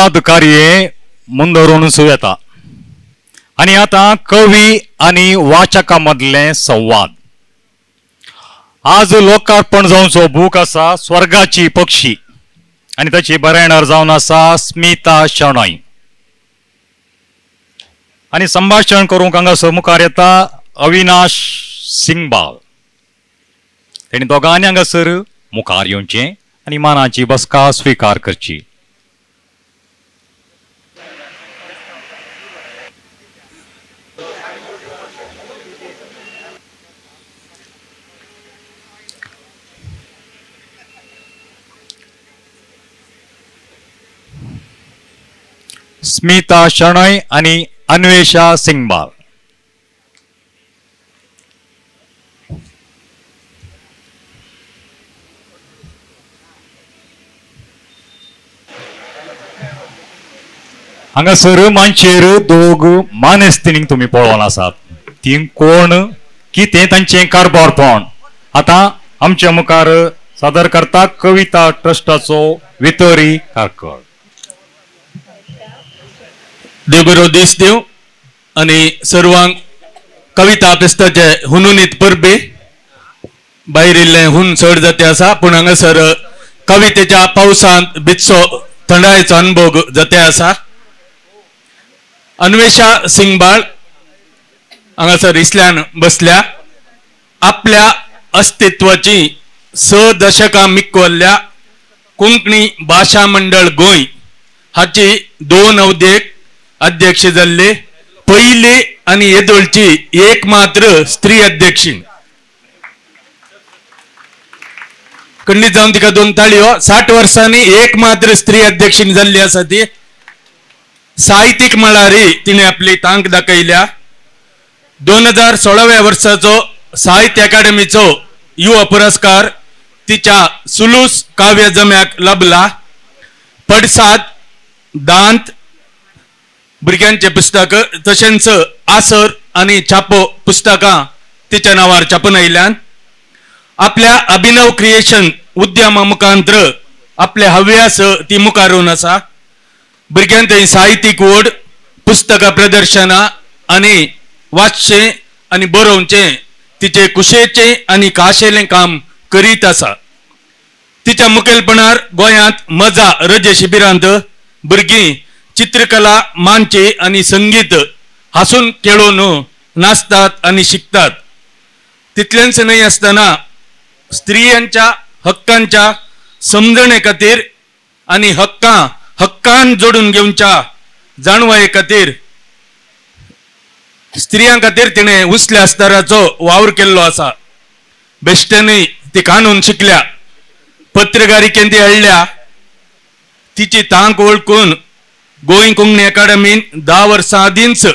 संवाद कार्य मुंदरून येता आणि आता कवी आणि वाचका मधले संवाद. आज लोकार्पण जावचो बूक आसा स्वर्गाची पक्षी आणि ताची बरेणार जावन आसा स्मिता शणै. आणि संभाषण करूंक हांगासर मुखार येता अविनाश सिंगबाळ. तेणी दोगांनी हांगासर मुखार येवचें आणि मानाची बसका स्वीकार करची. स्मिता शणै आणि अन्वेषा सिंगबाळ. हांगासर मांचेर दोग मानेस्तिनीक तुम्ही पळोवन आसात. ती कोण कितें तांचें कारभारपण आता आमच्या मुखार सादर करता कविता ट्रस्टाचो वितोरी कारकळ. देव बरो दीस दिव आणि सर्वांक कविता फेस्ताचे हुनुनीत परबे. भायर इल्लें हुन चड जाते आसा पूण हांगासर कवितेच्या पावसांत भितसो थंडायेचो अनुभव जाते आसा. अन्वेषा सिंगबाळ हांगासर इस्ल्यान बसल्या. आपल्या अस्तित्वाची 6 दशकां मिक्कोल्ल्या कोंकणी भाशा मंडळ गोंय हाची 2 अवधेक अध्यक्ष जाल्ले पयली आणि येदोळची एकमात्र स्त्री अध्यक्षीण. खंडीत जावन तिका 2 ताळयो. 60 वर्सांनी एकमात्र स्त्री अध्यक्षीण जाल्ली आसा ती. साहित्यीक मळारी तिने आपली तांक दाखयल्या. 2016व्या वर्साचो साहित्य अकादमीचो युवा पुरस्कार तिच्या सुलूस काव्य जम्याक लाभला. पडसाद, दांत, भुरग्यांचे पुस्तक तशेंच आसर आणि छापो पुस्तकां तिच्या नांवार छापून आयल्यान. आपल्या अभिनव क्रिएशन उद्यमा मुखांतर आपले हव्यास ती मुखारून आसा. भुरग्यांक थंय साहित्यीक ओड, पुस्तकां प्रदर्शनां आणि वाचचें आणि बरोवचें तिचे कुशेचें आणि खाशेलें काम करीत आसा. तिच्या मुखेलपणार गोंयांत मजा रजे शिबिरांत भुरगीं चित्रकला, मांचे आणि संगीत हासून खेळून नाचतात आणि शिकतात. तितलेंच न्हय आसतना स्त्रियांच्या हक्कांच्या समजणे खातीर आणि हक्कान जोडून घेवच्या जाणवाये खातीर स्त्रियां खातीर तिणे उचल्या स्तराचो वावर केल्लो आसा. बेश्टेनय ती कानून शिकल्या, पत्रकारिकेंत ती हळल्या. तिची तांक वळखून गोंय कोंकणी अकादमीन 10 वर्सां आदींच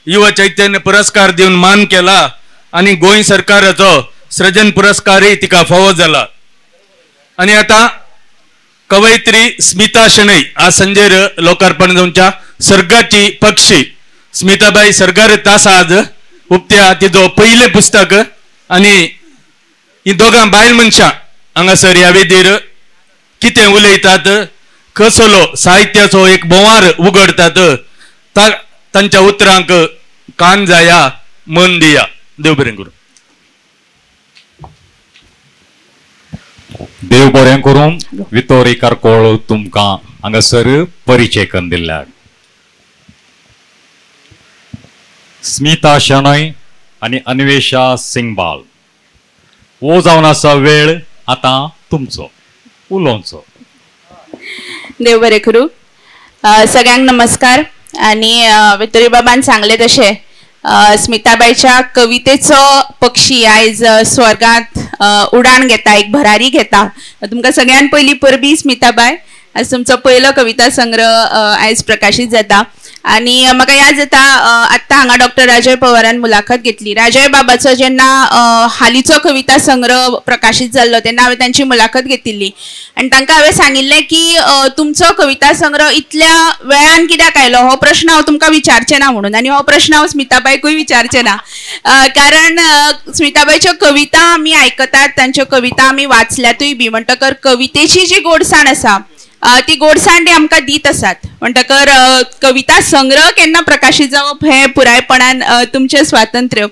युवा चैतन्य पुरस्कार दिवन मान केला आणि गोंय सरकाराचो सृजन पुरस्कारय तिका फावो जाला. आणि आता कवयित्री स्मिता शणै आज संजेर लोकार्पण जावच्या सर्गाची पक्षी स्मिताबाई सर्गार आसा आज उपत्या तिचो पयलें पुस्तक. आणि ही दोगां बायल मनशां हांगासर ह्या वेदीर कितें उलयतात, कसलो साहित्याचो एक बोवार उगडतात तांच्या उतरांक कान जाया, मन दिया. देव बरें करूं. देव बरें करूं. वितोरी कारकोळ तुमकां हांगासर परिचय करून दिल्यात. स्मिता शणै आणि अन्वेषा सिंगबाळ वो जावन आसा वेळ आता तुमचो उलोवचो. देव बरें करूं. सगळ्यांक नमस्कार. आणि वितोरी बाबान सांगले तशें स्मिताबाईच्या कवितेचो पक्षी आयज स्वर्गात उडाण घेता, एक भरारी घेता. तुमकां सगळ्यान पयली परबी स्मिताबाई. आज तुमचो पयलो कविता संग्रह आयज प्रकाशीत जाता. आणि म्हाका याद जाता आत्ता हांगा डॉक्टर राजय पवारान मुलाखत घेतली. राजय बाबाचो जेन्ना हालींचो कविता संग्रह प्रकाशीत जाल्लो तेन्ना हांवें तांची मुलाखत घेतिल्ली आनी तांकां हांवें सांगिल्लें की तुमचो कविता संग्रह इतल्या वेळान कित्याक आयलो हो प्रश्न हांव तुमकां विचारचें ना म्हणून. आनी हो प्रश्न हांव स्मिताबाईकूय विचारचें ना कारण स्मिताबाईच्यो कविता आमी आयकतात, तांच्यो कविता आमी वाचल्यातूय बी. म्हणटकर कवितेची जी गोडसाण आसा ती गोडसाण ती आमकां दीत आसात. म्हणटकर कविता संग्रह केन्ना प्रकाशीत जावप हे पुरायपणान तुमचें स्वातंत्र्य.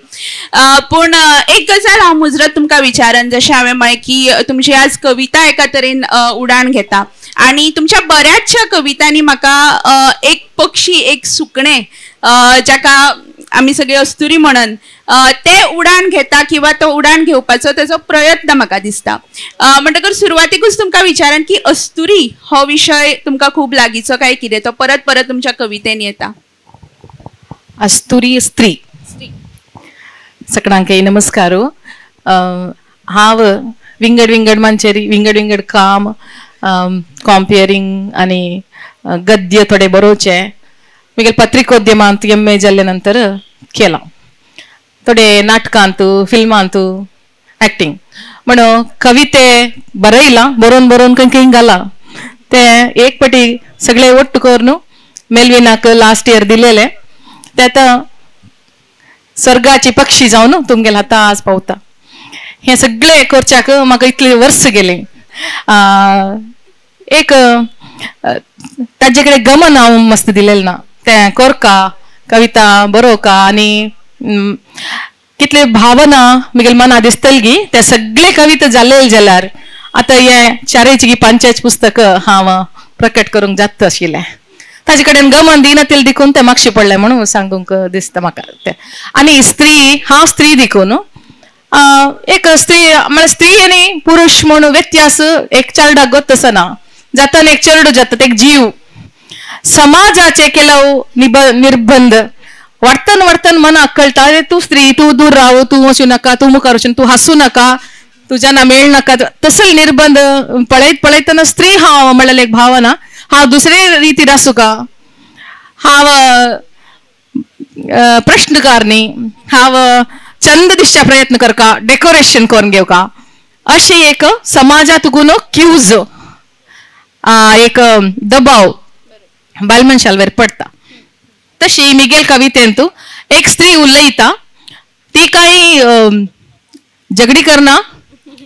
पूण एक गजाल हांव मुजरत तुमकां विचारन, जशें हांवें म्हळें की तुमची आज कविता एका तरेन उडाण घेता आणि तुमच्या बऱ्याचशा कवितांनी म्हाका एक पक्षी, एक सुकणें जाका आमी सगळे अस्तुरी म्हणन ते उडाण घेता किंवा तो उडाण घेवपाचो तेजो प्रयत्न म्हाका दिसता. म्हणटकर सुरवातीकूच तुमकां विचारन की अस्तुरी हो विशय तुमकां खूब लागींचो काय कितें, तो परत परत तुमच्या कवितेन येता? अस्तुरी स्त्री. सगळ्यांक नमस्कार. हांव विंगड विंगड मांचेरी विंगड विंगड काम कॉम्पियरिंग आनी गद्य थोडे बरोवचे म्हगे पत्रिकोद्यमांत MA जाल्ले नंतर केलां. थोडे नाटकांत फिल्मांत ऍक्टिंग म्हणून कविते बरयलां, बरोवन बरोवन खंय घाला. ते एक पाटी सगळे ಒಟ್ಟು करून मेलविनाक लास्ट इयर दिलेले. ते आतां स्वर्गाची पक्षी जावन तुमगेले आतां आज पावता. हे सगळे करच्याक म्हाका इतले वर्स गेले. एक ताजे कडेन गमन हांव मस्त दिलेलें ना. ते कोरका कविता बरोवका आनी कितले भावना म्हगेल्या मना दिसतली ते सगळे कविता जाल्ले जाल्यार आतां हे 4 5 पुस्तक हांव प्रकट करूंक जाता आशिल्लें. ताजे कडेन गमन दिनातील देखून ते म्हाका पडलें म्हणून सांगूंक दिसता म्हाका ते. आनी स्त्री, हांव स्त्री देखून एक स्त्री म्हळ्यार स्त्री आनी पुरुष म्हणून व्यत्यास एक चेडा गोत तसो ना. जाता एक चेडू जाता एक जीव. समाजाचे ಕೆಲವು निर्बंध वर्तन वर्तन मनाक कळटा. तू स्त्री, तू दूर राव, तू वचू नका, तू मुखार वचून तू हसू नका, तुज्याना मेळ नाका, तसले निर्बंध पळयत पळयतना स्त्री हांव म्हळ्यार एक भावना हांव दुसरे रितीन आसूं का, हांव प्रश्नकार न्ही, हांव चंद दिसच्या प्रयत्न करका, डेकोरेशन करून घेवका, अशी एक समाजातून क्यूज एक दबाव बायल मनशांवर पडटा. तशी मिगेल कवितेंत एक स्त्री उलयता. ती काही झगडी करना,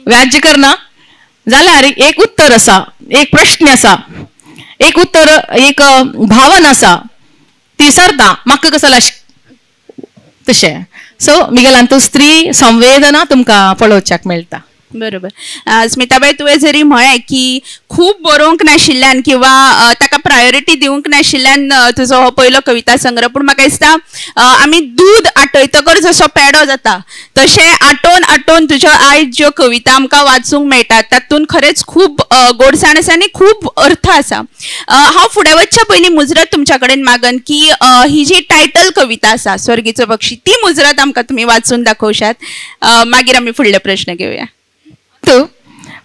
व्याज्य करना, जाल्यार एक उत्तर आसा, एक प्रश्न आसा, एक उत्तर, एक भावना आसा, ती सरता म्हाका कसो तशें. सो मिगेलांत स्त्री संवेदना तुमकां पळोवच्याक मेळटा. बरोबर. स्मिताबाई, तुवें जरी म्हळें की खूब बरोवंक नाशिल्ल्यान किंवा ताका प्रायोरिटी दिवंक नाशिल्ल्यान तुजो हो पयलो कविता संग्रह, पूण म्हाका दिसता आमी दूद आटयतकर जसो पेडो जाता तशें आटोवन आटोवन तुज्यो आयज ज्यो कविता आमकां वाचूंक मेळटात तातूंत खरेंच खूब गोडसाण आसा आनी खूब अर्थ आसा. हांव फुडें वचच्या पयलीं मुजरत तुमच्या कडेन मागन की ही जी टायटल कविता आसा स्वर्गीचो पक्षी, ती मुजरत आमकां तुमी वाचून दाखोवशात. मागीर आमी फुडले प्रश्न घेवया.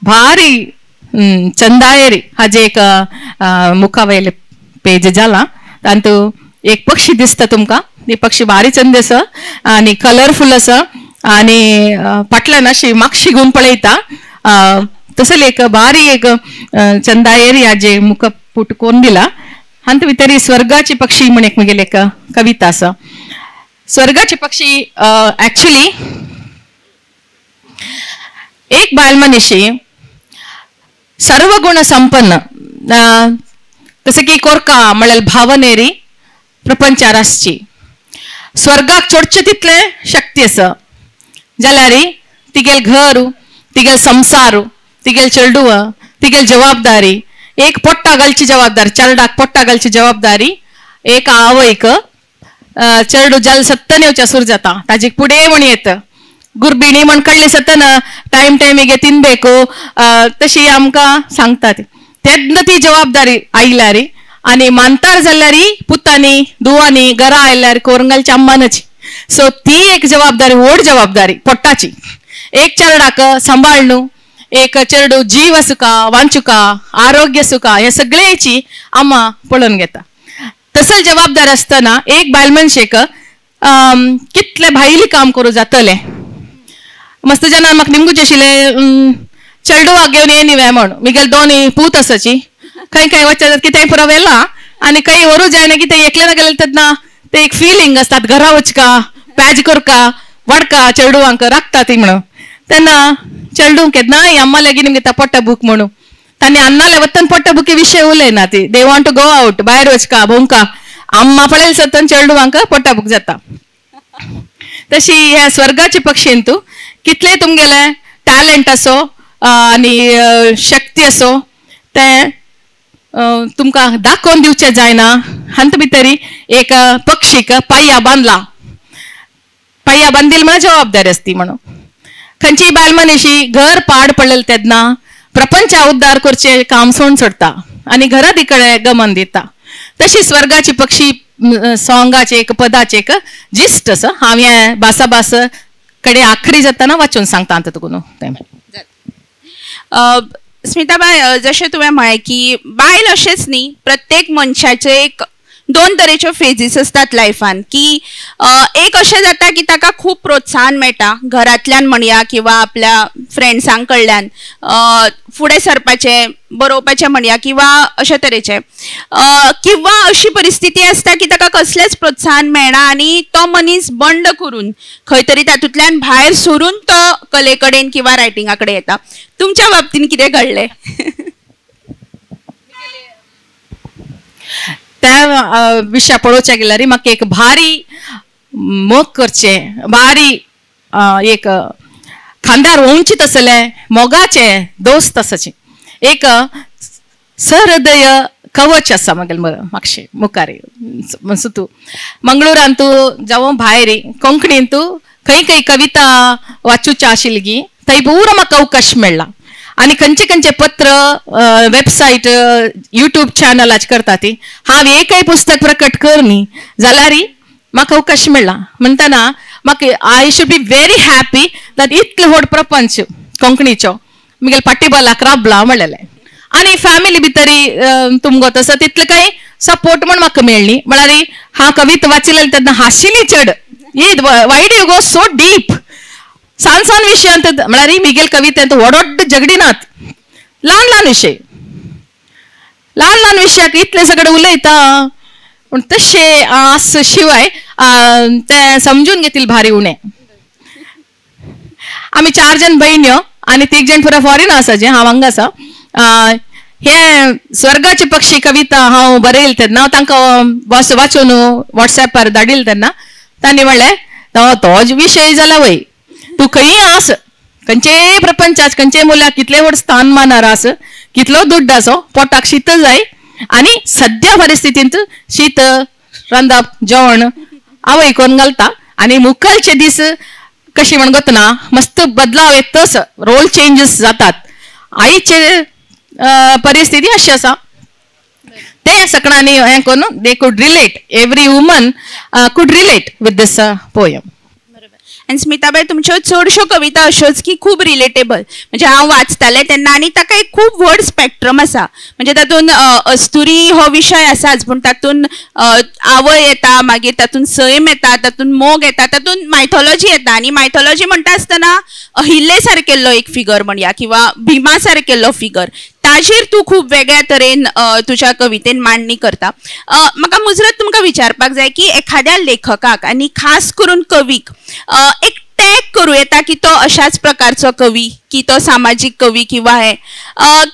भारी चंदायरी हाजे एक मुखावयले पेज जाला. तातूंत एक पक्षी दिसता तुमकां. ती पक्षी भारी चंद आसा आनी कलरफूल आसा आनी फाटल्यान अशी मागशी घेवन पळयता. तसली एक भारी एक चंदायरी हाजे मुख पुट कोरून दिला. हांत भितर स्वर्गाची पक्षी म्हण एक म्हगेली एक कविता आसा. स्वर्गाची पक्षी एक्चुअली एक बायल मनीशी सर्व गुण संपन्न, जसे की कोरका म्हळ्यार भावनेरी प्रपंचार आसची. स्वर्गाक चडचे तितले शक्ती आसा जाल्यार तिगेल घर, तिगेल संसार, तिगेल चेडूं, तिगेल जबाबदारी, एक पोट्टा घालची जबाबदारी, चेडूक पोट्टा घालची जबाबदारी एक आवयक चेडू जाल सत्तन येवच्या सुरू जाता, ताजी फुडें म्हण येता. गुरबिणी म्हण कळ्ळी सतन टायम टायमीगे तिनबेकू तशी आमकां सांगतात. तेन्ना ती जबाबदारी आयल्यार आनी मानतार जाल्यार पुतांनी दुवांनी घरा आयल्यार करून घालची अम्मानाची. सो ती एक जबाबदारी, व्हड जबाबदारी पोट्टाची. एक चेडूक सांबाळणू, एक चेडू जीव आसुका वांचुका आरोग्य सुका हे सगळेची अम्मा पळोवन घेता. तसले जबाबदारी आसतना एक बायल मनशेक कितले भायली काम करूं जातलें. मस्त जाणां म्हाका निमगूच आशिल्लें चेडूवाक घेवन येनिवे म्हण. मिगेल दोन पूत आसाची, खंय खंय वचत कितेंय पुरो व्हेला आनी खंय व्हरू जायना कितें एकले ना गेले तेन्ना ते एक फिलींग आसतात घरा वचका पॅज करका वाडका चेडूवांक राखता ती म्हणून. तेन्ना चेडूंक केन्ना अम्मा लागीं निमगे पोट्टा बूक म्हणून तांणी अन्नाले वतन पोट्टबुकी विषय उलयना ती they want to go out भायर वचका भोंवका अम्मा पळयल सतन चेडवांक पोट्टबुक जाता तशी ह्या स्वर्गाचे पक्षींतू कितले तुमगेले टॅलेंट असो आनी शक्ती असो ते तुमकां दाखोवन दिवचे जायना हांत भितरी एक पक्षीक पाय्या बांदला पाय्या बांदिल म्हळ्यार जबाबदारी असती म्हणून खंयची बायल मनीशी घर पाड पडलेले तेन्ना प्रपंचा उद्धार करचे काम सोडून सोडता आनी घरा तिकडे गमन दिता तशी स्वर्गाची पक्षी सॉंगाचे एक पदाचे एक जिस्ट असं हांव हें बासाबास कडे आखरी जाताना वाचून सांगता आतां तुका स्मिताबाई जशें तुवें म्हळें की बायल अशेंच न्ही प्रत्येक मनशाचे एक दोन तरेच्यो फेजीस असतात लायफान की एक अशें जाता की ताका खूब प्रोत्साहन मेळटा घरांतल्यान म्हणया किंवा आपल्या फ्रेंड्सां कडल्यान फुडें सरपाचें बरोवपाचें म्हणया किंवा अशे तरेचें किंवा अशी परिस्थिती आसता की ताका कसलेंच प्रोत्साहन मेळना आनी तो मनीस बंड करून खंय तरी तातूंतल्यान भायर सरून तो कले कडेन किंवा रायटिंगा कडेन येता तुमच्या बाबतीन कितें घडलें त्या विशया पळोवच्या गेल्यार म्हाका एक भारी मोग करचे भारी एक खांद्यार वंचीत असले मोगाचे दोस्त आसाचे एक सहृदय कवच आसा म्हागशे मुखार सुतू मंगळुरान तूं जावं भायर कोंकणीन तूं खंय खंय कविता वाचूची आशिल्ली थंय पुरो म्हाका अवकाश मेळ्ळा आनी खंयचे खंयचे पत्र वेबसायट यूट्यूब चॅनलाचेर करता ती हांव एकय पुस्तक प्रकट कर न्ही जाल्यार म्हाका अवकाश मेळ्ळा म्हणटना म्हाका I should be very happy that इतलो व्हड प्रपंच कोंकणीचो मुगेल पाटीबलाक राबला म्हणलेलें आनी फॅमिली भितरी तुमगो तसो तितलें काही सपोर्ट म्हण म्हाका मेळ्ळी म्हळ्यार हांव कविता वाचिल्ली तेन्ना हाशिल्ली चड why do you go so deep San San विशयांत म्हळ्यार मिगेल कवितेंत व्हड झगडीनात ल्हान ल्हान विशयाक इतले सगळे उलयता पूण तशे आस शिवाय ते समजून घेतील भारी उणें आमी 4 जण भयण्यो आनी 3 जण पुरो फॉरेन आसा जे हांव हांगा आसा हे स्वर्गाचे पक्षी कविता हांव बरयली तेन्ना तांकां वाचून वॉट्सॅपार धाडिल्ली तेन्ना तांणी म्हणलें तोच विशय जाला वय तूं खंय आस खंयचे प्रपंचात खंयचे मुल्याक कितले व्हड स्थानमानार आस कितलो दुड्ड आसो पोटाक शीत जाय आनी सद्या परिस्थितींत शीत रांदप जेवण आवय करून घालता आनी मुखालचे दीस कशी म्हण गोतना मस्त बदलाव येतस रोल चेंजीस जातात आईचे परिस्थिती अशी आसा ते सगळ्यांनी हें करून they could relate every woman could relate with this poem आनी स्मिताबाई तुमच्यो चडश्यो कविता अश्योच की खूब रिलेटेबल म्हणजे हांव वाचतालें तेन्ना आनी ताका एक खूब व्हड स्पेक्ट्रम आसा म्हणजे तातूंत अस्तुरी हो विशय आसाच पूण तातूंत आवय येता मागीर तातूंत सैम येता तातूंत मोग येता तातूंत मायथॉलॉजी येता आनी मायथॉलॉजी म्हणटा आसतना अहिल्ले सारकेल्लो एक फिगर म्हणया किंवा भिमा सारकेल्लो फिगर ताजेर तूं खूब वेगळ्या तरेन तुज्या कवितेन मांडणी करता म्हाका मुजरत तुमकां विचारपाक जाय की एखाद्या लेखकाक आनी खास करून कवीक एक टॅग करूं येता की तो अशाच प्रकारचो कवी की तो सामाजीक कवी किंवा हे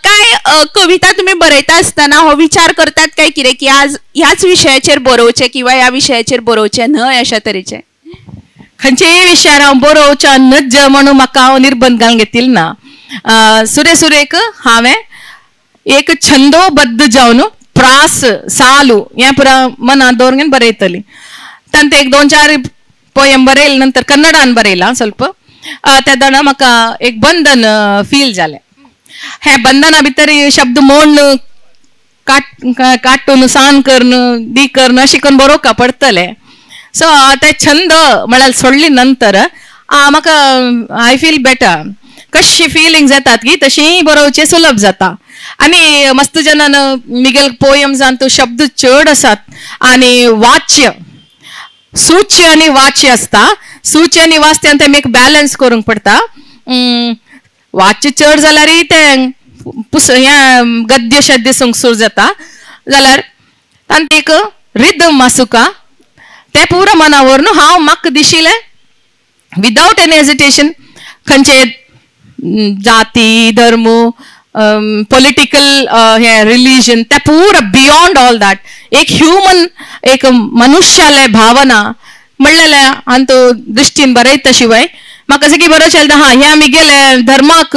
काय कविता तुमी बरयता आसतना हो विचार करतात काय कितें की आज ह्याच विशयाचेर बरोवचें किंवा ह्या विशयाचेर बरोवचें न्हय अशा तरेचें खंयच्याय विशयार हांव बरोवच्या नज म्हणून म्हाका हांव निर्बंध घालून घेतिल्लो ना सुरेक हांवें एक छंदोबद्ध जावन प्रास सालू हें पुरा मनांत दवरून बरयतली तांत एक 2-4 पोयम बरयले नंतर कन्नडान बरयलां ಸ್ವಲ್ಪ तेदोना म्हाका एक बंधन फील जालें हे बंधना भितर शब्द मोडन काटून सान करून दी करून अशें करून बरोवपा पडटलें सो ते छंद म्हळ्यार सोडली नंतर म्हाका आय फील बेटर कशी फिलिंग्स येतात की तशी बरोवचें सुलभ जाता आनी मस्त जनान मिगेल पोयम्सांत तो शब्द चड आसात आनी वाच्य सूच्य आनी वाच्य आसता सूच्य आनी वाच्य ते एक बॅलन्स करूंक पडटा वाच्य चड जाल्यार हें गद्य शद्य सुर जाता जाल्यार तांत एक रिदम आसुका ते पुरो मना व्हरून हांव म्हाका दिशिल्लें विदाउट एनी हेजिटेशन खंयचे जाती धर्म पॉलिटिकल हे रिलीजन त्या पूरा बियॉन्ड ऑल दॅट एक ह्युमन एक मनुष्यालय भावना म्हणलेल्या अंत दृष्टीन बरयता शिवाय म्हाका सगळी बरो चलता हा ह्या मिगेले धर्माक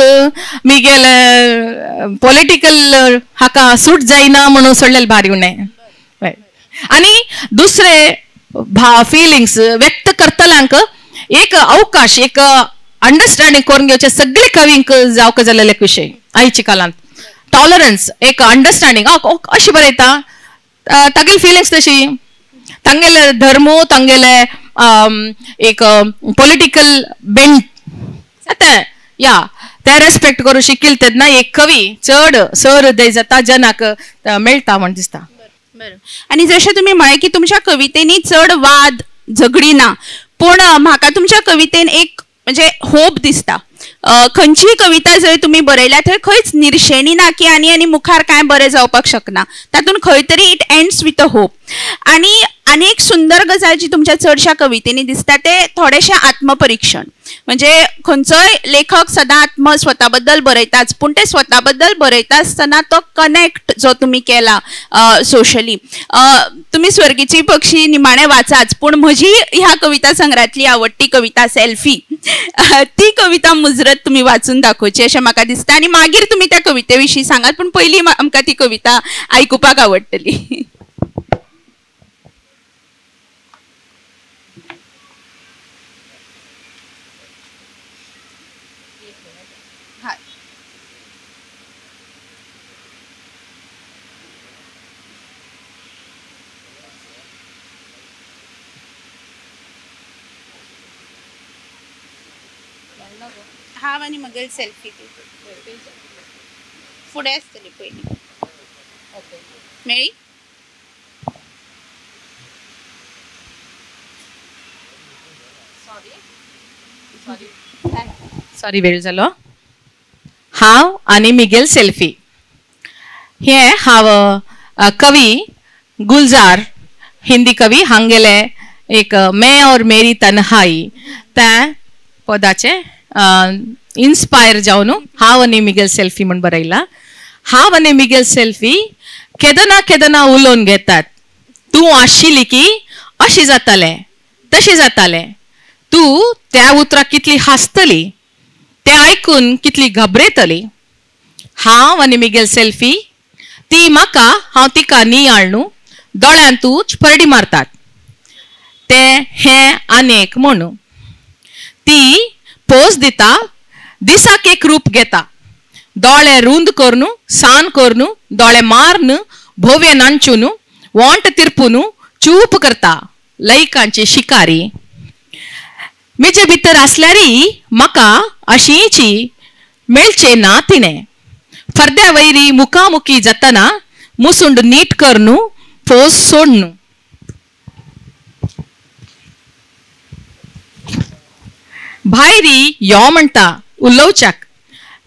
मिगेले पॉलिटिकल हाका सूट जायना म्हणून सोडलेले भारी उणें आणि दुसरे फिलिंग्स व्यक्त करतल्यांक एक अवकाश एक अंडरस्टँडिंग करून घेवचे सगळे कवींक जावक जाल्ले विषय आयच्या काळात टॉलरन्स एक अंडरस्टँडिंग अशी बरयता तागेली फिलिंग्स तशी तांगेले धर्मो तांगेले एक पॉलिटिकल बेंट या ते रेस्पेक्ट करू शिकिल तेन्ना एक कवी चड सहृदय जाता जनाक मेळटा म्हण दिसता. आणि जशें तुम्ही म्हळे की तुमच्या कवितेनी चड वाद झगडी ना पण म्हाका तुमच्या कवितेन एक म्हणजे होप दिसता. खंयचीय कविता जर तुम्ही बरयल्या थंय खंयच निरशेणी ना की आनी मुखार काय बरें जावपाक शकना तातून खंय तरी it ends with a hope. आणि एक सुंदर गजाल जी तुमच्या चडशा कवितेनी दिसता ते थोडेशें आत्मपरीक्षण म्हणजे खंयचोय लेखक सदां स्वता बद्दल बरयताच पण ते स्वता बद्दल बरयता आसतना तो कनेक्ट जो तुम्ही केला सोशली. तुम्ही स्वर्गीची पक्षी निमाणे वाचाच पण म्हजी ह्या कविता संग्रहातली आवडटी कविता सेल्फी ती कविता मुजरत तुम्ही वाचून दाखोवची अशें म्हाका दिसता आणि मागीर तुम्ही त्या कविते विशीं सांगात पण पयलीं आमकां ती कविता आयकुपाक आवडटली. हांव आनी म्हगेली सेल्फी फुडें आसतली पयलीं मेळ्ळी. सॉरी वेळ जालो. हांव आनी मिगेल सेल्फी हे हांव कवी गुलजार हिंदी कवी हांगेले एक मैं और मेरी तन्हाई त्या पदाचे इन्स्पायर जावन हांव आनी मिगेल सेल्फी म्हण बरयला. हांव आनी मिगेल सेल्फी केदना केदना उलोवन घेतात. तूं आशिल्ली की अशी जातालें तशी जातालें. तूं त्या उतराक कितली हांसतली तें आयकून कितली घबरेतली. हांव आनी मिगेल सेल्फी ती म्हाका हांव तिका नियाळ न्हू दोळ्यांतूच परडी मारतात तें हें आनेक म्हणू. ती पोज दिता दिसाक एक रूप घेता. दोळे रुंद करून सान करून दोळे मारन भोवे नांचून वोंट तिरपून चूप करता लयकांची शिकारी. म्हजे भितर आसल्यारी म्हाका अशीची मेळचे ना तिणें. फर्द्या वैरी मुखामुखी जातना मुसुंड नीट करून पोज सोडन. भायरी यो म्हणटा उलोवच्याक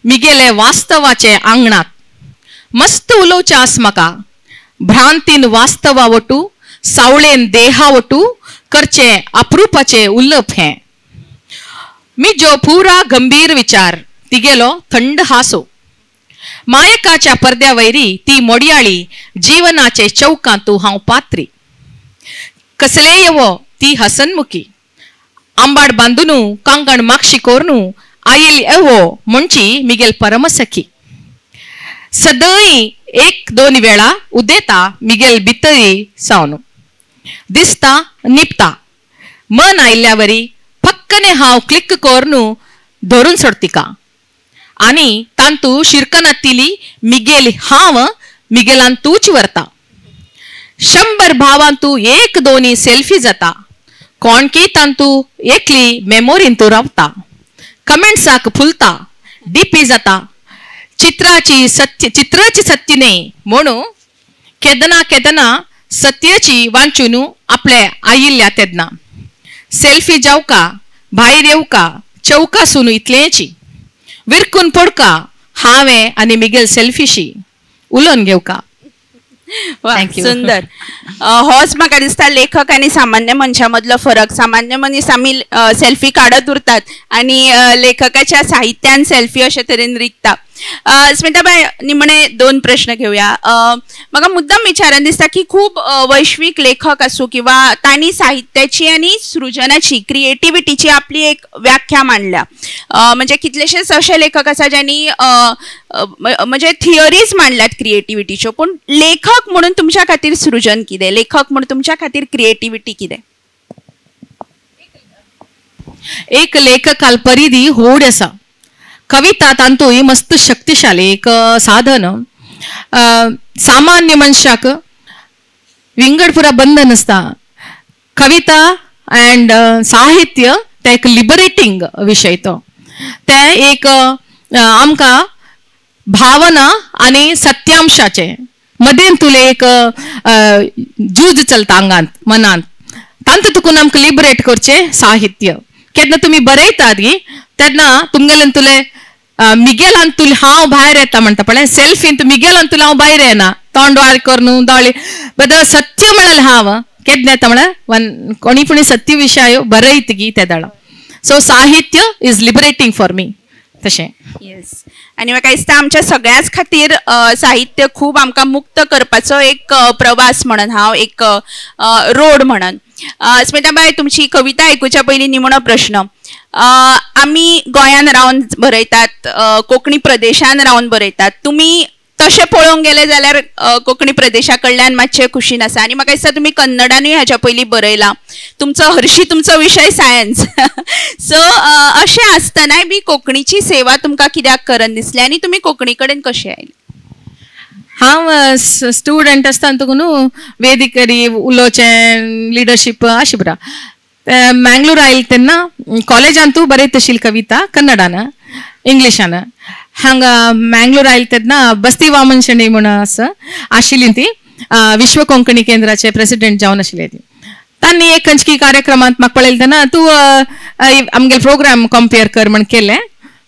मिगेले वास्तवाचे आंगणात. मस्त उलोवचे आस म्हाका भ्रांतीन वास्तवावटू सावळेन देहावटू करचे अप्रुपाचे उल्लप हें. मिजो पुरा गंभीर विचार तिगेलो थंड हासो. मायकाच्या पडद्या वैरी ती मोडयाळी जीवनाचे चौकांतू हांव पात्री. कसले येवो ती हसनमुखी आंबाड बांदून कांगण मागशी कोरून आईल येवो म्हणची मिगेल परमसखी. सदई एक दोन वेळा उदेता मिगेल भितरी सावन दिसता निपता. मन आयिल्ल्यावरी फक्कने हांव क्लिक करून धरून सोडतिका आनी तांतू शिरकनातिली मिगेल हांव मिगेलांतूच व्हरता. 100 भावांतू एक दोनी सेल्फी जाता. कोणकी तांतू एकली मेमोरींतू रावता. कमेंट्साक फुलता डीपी जाता. चित्राची सत्यने म्हणू केदना केदना सत्याची वांचून आपले आयिल्ल्या तेदना. सेल्फी जावका भायर येवका चौकासून इतलेची विरकून पडका हांवें आनी मिगेल सेल्फीशी उलोवन घेवका. सुंदर. होच म्हाका दिसता लेखक आनी सामान्य मनशा मदलो फरक. सामान्य मनीस आमी सेल्फी काडत उरतात आनी लेखकाच्या साहित्यान सेल्फी अशे तरेन रिगता. स्मिताबाई निमणे दोन प्रश्न घेऊया. म्हाका मुद्दाम विचारान दिसता की खूप वैश्विक लेखक असो किंवा तांणी साहित्याची आणि सृजनाची क्रिएटिव्हिटीची आपली एक व्याख्या मांडल्या. म्हणजे कितलेशेच असे लेखक आसा ज्यांनी म्हणजे थिअरीज मांडल्यात क्रिएटिव्हिटीच्यो. पण लेखक म्हणून तुमच्या खातीर सृजन कितें, लेखक म्हणून तुमच्या खातीर क्रिएटिव्हिटी कितें? एक लेखकाल परिधी होड आसा. कविता तांतूय मस्त शक्तिशाली एक साधन. सामान्य मनशाक विंगड पुरा बंधन असता. कविता अँड साहित्य ते एक लिबरेटिंग विषय तो. ते एक आमकां भावना आणि सत्यांशाचे मदेन तुले एक झूज चलता अंगांत मनांत. तांत तुकून आमकां लिबरेट करचे साहित्य. केन्ना तुमी बरयतात गी तेन्ना तुमगेल्यान तुले मिगेलान तुले हांव भायर येता म्हणटा पळय, सेल्फीन तूं मिगेलान तुला हांव भायर येना, तोंड वार कर न्हू दोळे बदल सत्य म्हळ्यार हांव केन्ना येता म्हळ्यार कोणी पण सत्य विशय बरयत गी त्या दळा. सो साहित्य इज लिबरेटिंग फॉर मी तशें. येस. आणि म्हाका दिसता आमच्या सगळ्याच खातीर साहित्य खूब आमकां मुक्त करपाचो एक प्रवास म्हणून हांव एक रोड म्हणून. स्मिताबाई तुमची कविता आयकुच्या पयलीं निमणो प्रश्न. आमी गोंयान रावन बरयतात, कोंकणी प्रदेशान रावन बरयतात. तुमी तशें पळोवंक गेले जाल्यार कोंकणी प्रदेशा कडल्यान मातशें कुशीन आसा. आनी म्हाका दिसता तुमी कन्नडानूय हाच्या पयलीं बरयलां. तुमचो हरशीं तुमचो विशय सायन्स. सो अशें आसतनाय बी कोंकणीची सेवा तुमकां कित्याक करन दिसली आनी तुमी कोंकणी कडेन कशें आयले? हांव स्टुडंट आसतना तुका न्हू वेदिकरी उलोवचें लिडरशीप अशें बरा. मँगलोर आयले तेन्ना कॉलेजान तूं बरयत आशिल्ली कविता कन्नडान इंग्लिशान. हांगा मँगलोर आयले तेन्ना बस्ती वामन शेणै म्हूण आशिल्ली ती विश्व कोंकणी केंद्राचे प्रेसिडेंट जावन आशिल्ले ती. तांणी एक खंयची कार्यक्रमांत म्हाका पळयलें तेन्ना तूं आमगे प्रोग्राम कंपेर कर म्हण केलें.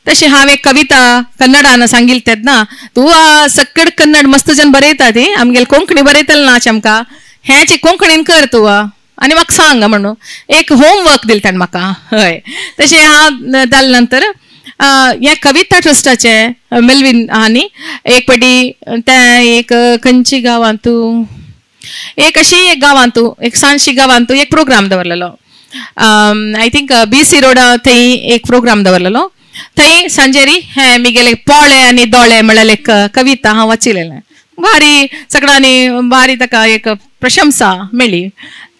तशें हांव एक कविता कन्नडान सांगिल्ली तेन्ना तूं सकड कन्नड मस्त जन बरयता ती आमगेले कोंकणी बरयतलें नाच आमकां हेची कोंकणीन कर तूं आनी म्हाका सांग म्हणून एक होमवर्क दिलें ताणें म्हाका. हय तशें हांव जाले नंतर हे कविता ट्रस्टाचे मेल्विन हांणी एक फावटी ते एक खंयची गांवांत तूं एक अशी एक गांवांत तूं एक सांजशी गांवांत तूं एक प्रोग्राम दवरलेलो. आय थिंक BC रोडा थंय एक प्रोग्राम दवरलेलो. थंय सांजेरी हे मिगेले पोळे आनी दोळे म्हळ्यार एक कविता हांव वाचिल्लें. भारी सगळ्यांनी भारी ताका एक प्रशंसा मेळ्ळी.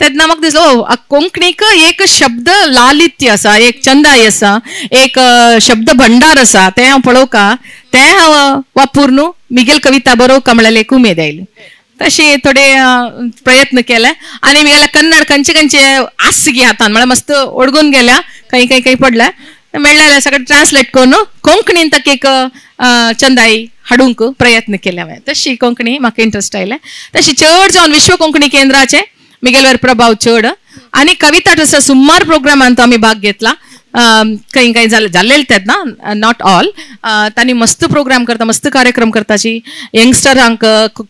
तेन्ना म्हाका दिसलो कोंकणीक एक शब्द लालित्य आसा, एक चंदाई आसा, एक शब्द भंडार आसा. तें हांव पळोवका तें हांव वापरून मिगेल कविता बरोवका म्हळ्यार एक उमेद आयली. तशें थोडे प्रयत्न केले आनी मिगेले कन्नड खंयचे आस गी हातान म्हळ्यार मस्त ओडगून गेल्या काही पडल्या मेळ्ळें सगळें ट्रान्सलेट करून कोंकणीन ताका एक चंदाई हाडूंक प्रयत्न केले हांवें. तशी कोंकणी म्हाका इंट्रस्ट आयलें. तशी चड जावन विश्व कोंकणी केंद्राचे मिगेलवर प्रभाव चड आनी कविता ट्रस्टा सुमार प्रोग्रामांत आमी भाग घेतला. काही जाल्लेले तेन्ना नॉट ऑल. तांणी मस्त प्रोग्राम करता, मस्त कार्यक्रम करताची यंगस्टरांक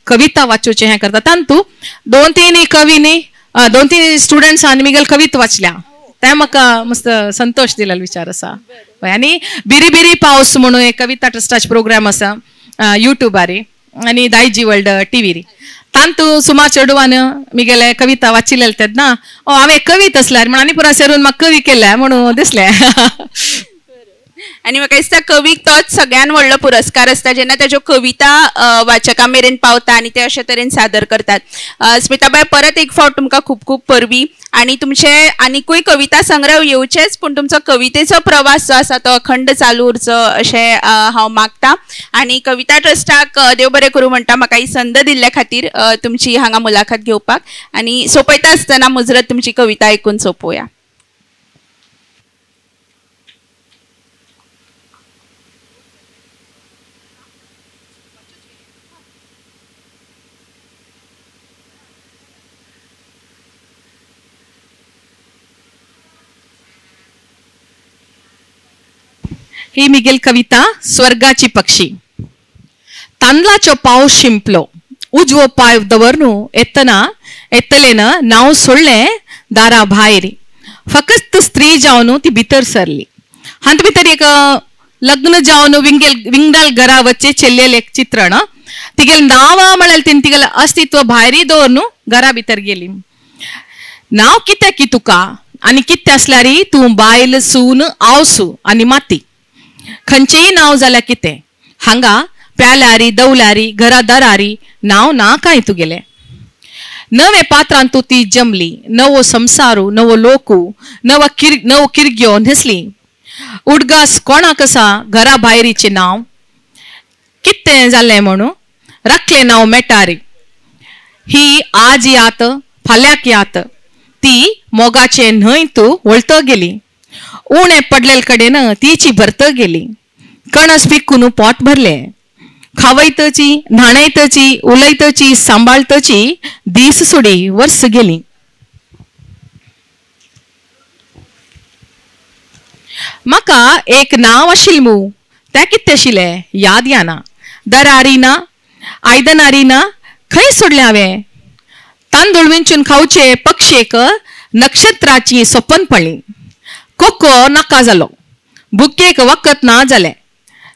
कविता वाचोवचें हें करता. तांतू 2-3 कवींनी 2-3 स्टुडंट्सांनी मिगेल कविता वाचल्या. तें म्हाका मस्त संतोष दिलेलो विचार आसा. आनी बिरी बिरी पावस म्हणून एक कविता ट्रस्टाचे प्रोग्राम आसा युट्यूबार आनी दायजी वर्ल्ड टीव्हीर. तांतू सुमार चेडवान मिगेले कविता वाचिल्ले तेन्ना हांवें कवीत आसल्यार म्हण आनी पुरा सेरून म्हाका कवी केल्या म्हणून दिसलें. आनी म्हाका दिसता कवीक तोच सगळ्यान व्हडलो पुरस्कार आसता जेन्ना ताज्यो कविता वाचकां मेरेन पावता आनी ते अशे तरेन सादर करतात. स्मिताबाई परत एक फावट तुमकां खूब खूब परबी आनी तुमचे आनीकूय कविता संग्रह येवचेच पण तुमचो कवितेचो प्रवास जो आसा तो अखंड चालू उरचो अशें हांव मागता. आनी कविता ट्रस्टाक देव बरें करूं म्हणटा म्हाका ही संद दिल्ल्या खातीर तुमची हांगा मुलाखत घेवपाक. आनी सोंपयता आसतना मुजरत तुमची कविता आयकून सोंपोवया. ही मिगेल कविता स्वर्गाची पक्षी. तांदळाचो पावस शिंपलो उजवो पाय दवरनू एत्तलेन नाव सोडलें दारा भायर. फकत स्त्री जावन ती भितर सरली. हांत भितर एक लग्न जावन विंगडल घरा वच्चे चेल्लेले एक चित्रण तिगेल नावा म्हळ्यार तिगेल अस्तित्व भायरी दवरून घरा भितर गेली. नाव कितें की तुका आनी कितें असल्यार तूं बायल सून आवसू आनी माती खंयचेय नाव जाल्यार कितें हांगा प्याल्यारी दवल्यारी घरादारारी नाव ना काय तुगेले. नवे पात्रांत तू ती जमली नवो संसारू नवो लोकू नवो किरग्यो न्हेसली. उडगास कोणाक आसा घरा भायरीचे नाव कितें जालें म्हणू राखलें नाव मेटारी. ही आज यात फाल्याक यात ती मोगाचे न्हय तू वळत गेली. उणे पडलेल कडेन तिची भरत गेली. कणस पिकून पोट भरले खावयतची न्हाणयतची उलयतची सांबाळतची दीस सोडी वर्स गेली. म्हाका एक नाव आशिल्लें मू तें कितें आशिल्लें याद याना. दरारी ना आयदनारी ना खंय सोडलें हांवें. तांदूळ विंचून खावचे पक्षेक नक्षत्राची सोपन पडली. कोको नाका जालो बुकेक वखत ना जालें.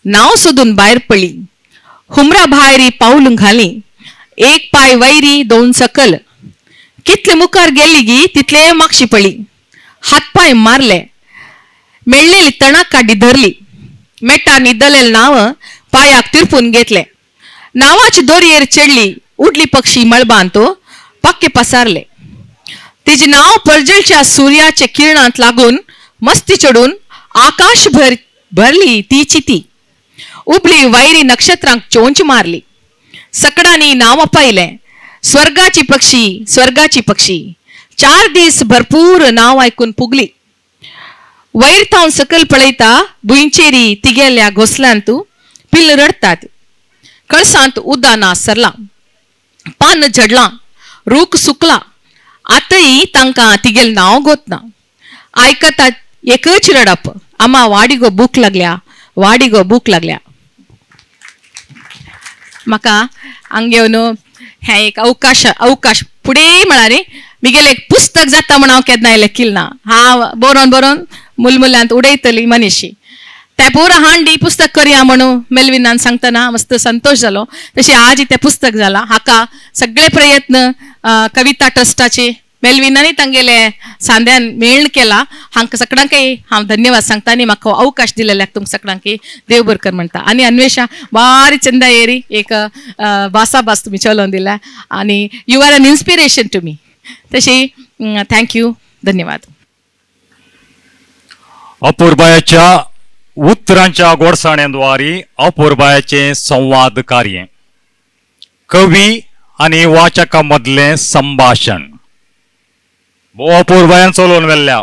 नाव सोदून भायर पडली. हुमरा भायरी पावल घाली. एक पाय वैरी दोन सकल. कितले मुखार गेली गी तितले मागशी पडली. हातपाय मारले मेळलेली तणाक काडी धरली. मेटा न्हिदलेल नाव पायाक तिरपून घेतले. नावाची दोरयेर चडली उडली पक्षी मळबांत पक्के पसारले. तिचे नाव पर्जळच्या सूर्याचे किरणांत लागून मस्ती चढून आकाश भरली तिची ती. उबली वैरी नक्षत्रांक चोंच मारली. सकडांनी नाव पाहिले स्वर्गाची पक्षी 4 दीस भरपूर नाव ऐकून पुगली. वैर थावन सकल पळयता भुंयचेरी तिगेल्या घोसल्यांत पिल्ल रडतात. कळसांत उदाना सरला पान झडलां रूख सुकला. आतांय तांकां तिगेल नाव गोतना. आयकतात एकच रडप आमा वाडिगो भूक लागल्या वाडिगो भूक लागल्या. म्हाका हांगा घेवन हें एक अवकाश फुडें म्हळ्यार म्हगेलें एक पुस्तक जाता म्हण हांव केन्ना लेखिल्लें ना. हांव बरोवन मुलमुल्यांत उडयतली मनीशी तें पुरो हांडी पुस्तक करया म्हणून मेलविनान सांगतना मस्त संतोष जालो. तशें आज तें पुस्तक जालां. हाका सगळे प्रयत्न कविता ट्रस्टाचे मेलविनांनी तांगेले सांद्यान मेळण केला. हांकां सगळ्यांकय हांव धन्यवाद सांगता आनी म्हाका अवकाश दिलेल्याक तुमकां सगळ्यांकय देव बरें कर म्हणटा. आनी अन्वेषा बारी चंदा येरी एक भास तुमी चलोवन दिला आनी you are an inspiration to me. तशी थँक्यू धन्यवाद. अपूर्बायाच्या उतरांच्या गोडसाण्याद्वारे अपूर्बायाचे संवाद कार्य कवी आणि वाचका मदले संभाषण अपूर्बायान चलोवन वेल्ल्या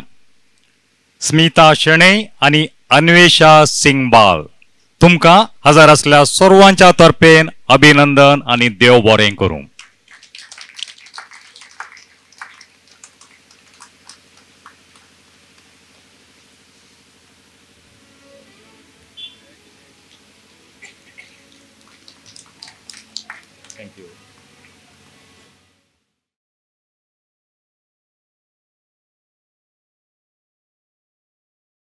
स्मिता शेणे आणि अन्वेषा सिंगबाल तुमकां हजर असल्या सर्वांच्या तर्फेन अभिनंदन आणि देव बरें करूं. Thank you.